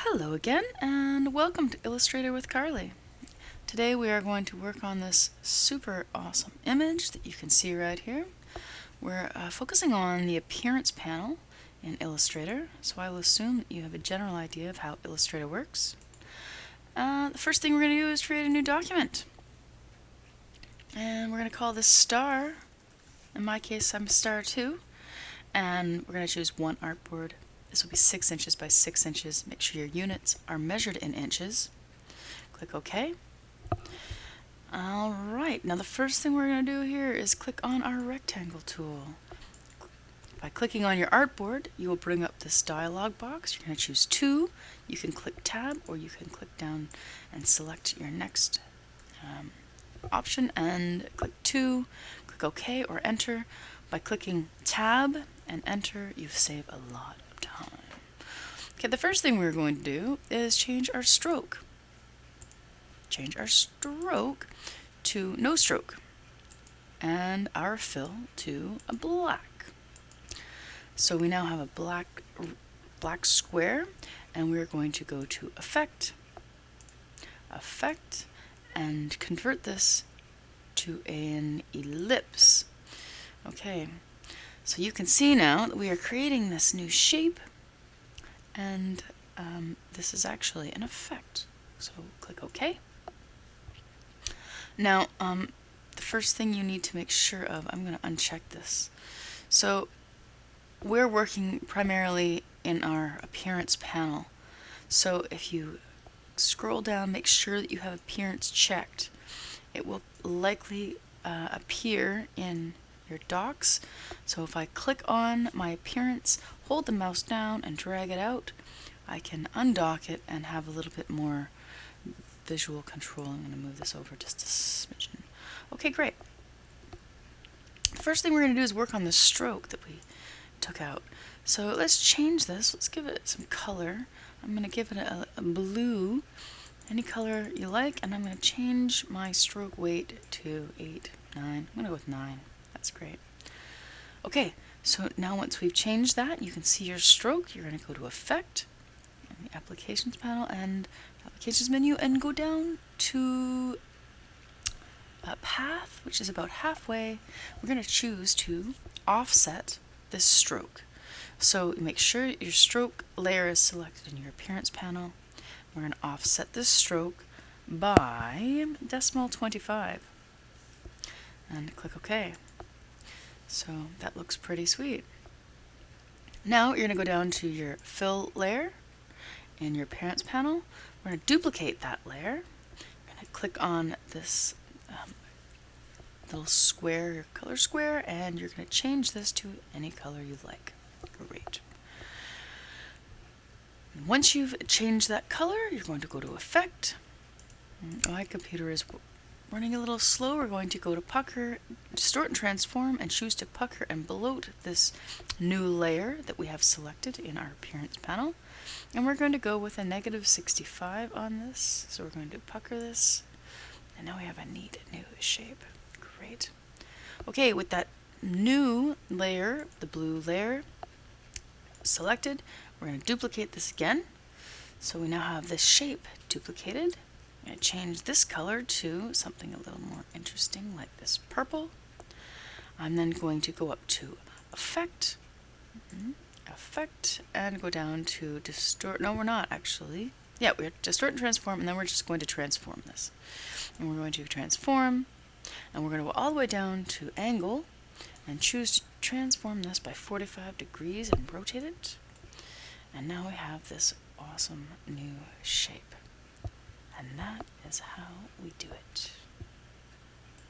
Hello again, and welcome to Illustrator with Carli. Today we are going to work on this super awesome image that you can see right here. We're focusing on the appearance panel in Illustrator, so I will assume that you have a general idea of how Illustrator works. The first thing we're going to do is create a new document. And we're going to call this star. In my case, I'm star 2. And we're going to choose one artboard. This will be 6 inches by 6 inches. Make sure your units are measured in inches. Click OK. Alright, now the first thing we're going to do here is click on our rectangle tool. By clicking on your artboard, you will bring up this dialog box. You're going to choose 2. You can click Tab, or you can click down and select your next option and click 2, click OK or Enter. By clicking Tab and Enter, you save a lot of time. Okay, the first thing we're going to do is change our stroke. Change our stroke to no stroke and our fill to a black. So we now have a black square, and we're going to go to Effect, and convert this to an ellipse. Okay, so you can see now that we are creating this new shape, and this is actually an effect. So click OK. Now, the first thing you need to make sure of, I'm going to uncheck this. So we're working primarily in our appearance panel. So if you scroll down, make sure that you have appearance checked. It will likely appear in your docs. So if I click on my appearance, hold the mouse down and drag it out, I can undock it and have a little bit more visual control. I'm going to move this over just a smidgen. Okay, great. First thing we're going to do is work on the stroke that we took out. So let's change this. Let's give it some color. I'm going to give it a blue, any color you like, and I'm going to change my stroke weight to 8, 9. I'm going to go with 9. That's great. Okay, so now once we've changed that, you can see your stroke. You're going to go to Effect, and the Applications panel, and Applications menu, and go down to Path, which is about halfway. We're going to choose to offset this stroke. So make sure your stroke layer is selected in your appearance panel. We're going to offset this stroke by decimal 25 and click OK. So that looks pretty sweet. Now you're going to go down to your fill layer in your appearance panel. We're going to duplicate that layer. We're going to click on this little square, your color square, and you're going to change this to any color you like. Great. And once you've changed that color, you're going to go to Effect. My computer is running a little slow. We're going to go to Pucker, Distort and Transform, and choose to pucker and bloat this new layer that we have selected in our appearance panel. And we're going to go with a -65 on this. So we're going to pucker this, and now we have a neat new shape. Great. Okay, with that new layer, the blue layer, selected, we're going to duplicate this again. So we now have this shape duplicated. I'm going to change this color to something a little more interesting, like this purple. I'm then going to go up to Effect, Effect, and go down to Distort. No, we're not actually. Yeah, we're Distort and Transform, and then we're just going to transform this. And we're going to transform, and we're going to go all the way down to Angle, and choose to transform this by 45 degrees and rotate it. And now we have this awesome new shape. And that is how we do it.